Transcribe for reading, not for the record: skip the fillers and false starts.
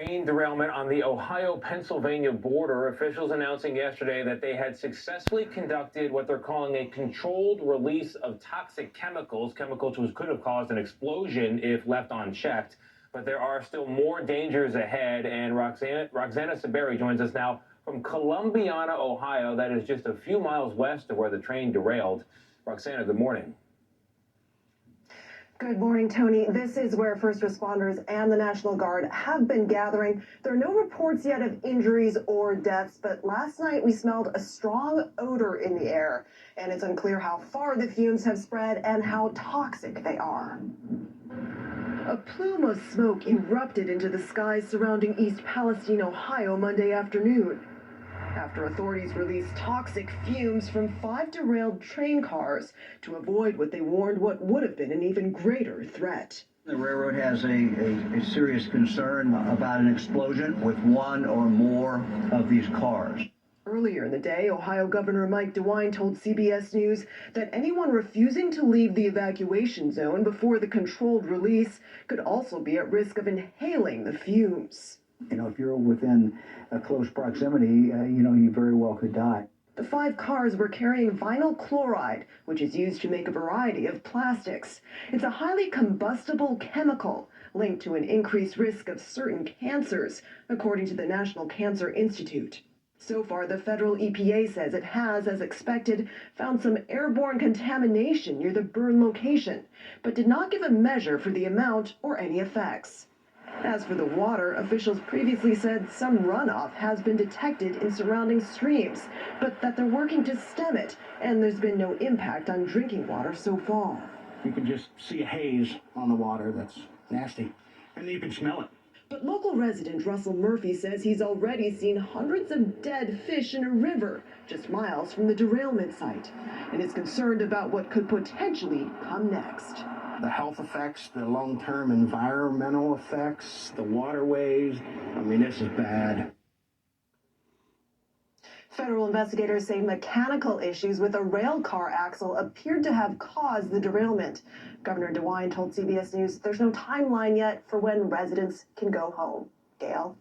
Train derailment on the Ohio-Pennsylvania border. Officials announcing yesterday that they had successfully conducted what they're calling a controlled release of toxic chemicals which could have caused an explosion if left unchecked. But there are still more dangers ahead, and Roxana Saberi joins us now from Columbiana, Ohio. That is just a few miles west of where the train derailed. Roxana, good morning. Good morning, Tony. This is where first responders and the National Guard have been gathering. There are no reports yet of injuries or deaths, but last night we smelled a strong odor in the air, and it's unclear how far the fumes have spread and how toxic they are. A plume of smoke erupted into the skies surrounding East Palestine, Ohio, Monday afternoon, after authorities released toxic fumes from 5 derailed train cars to avoid what they warned would have been an even greater threat. The railroad has a serious concern about an explosion with one or more of these cars. Earlier in the day, Ohio Governor Mike DeWine told CBS News that anyone refusing to leave the evacuation zone before the controlled release could also be at risk of inhaling the fumes. You know, if you're within a close proximity, you very well could die. The 5 cars were carrying vinyl chloride, which is used to make a variety of plastics. It's a highly combustible chemical linked to an increased risk of certain cancers, according to the National Cancer Institute. So far, the federal EPA says it has, as expected, found some airborne contamination near the burn location, but did not give a measure for the amount or any effects. As for the water, officials previously said some runoff has been detected in surrounding streams, but that they're working to stem it, and there's been no impact on drinking water so far. You can just see a haze on the water that's nasty, and you can smell it. But local resident Russell Murphy says he's already seen hundreds of dead fish in a river just miles from the derailment site, and is concerned about what could potentially come next. The health effects, the long-term environmental effects, the waterways, this is bad. Federal investigators say mechanical issues with a rail car axle appeared to have caused the derailment. Governor DeWine told CBS News there's no timeline yet for when residents can go home. Gail?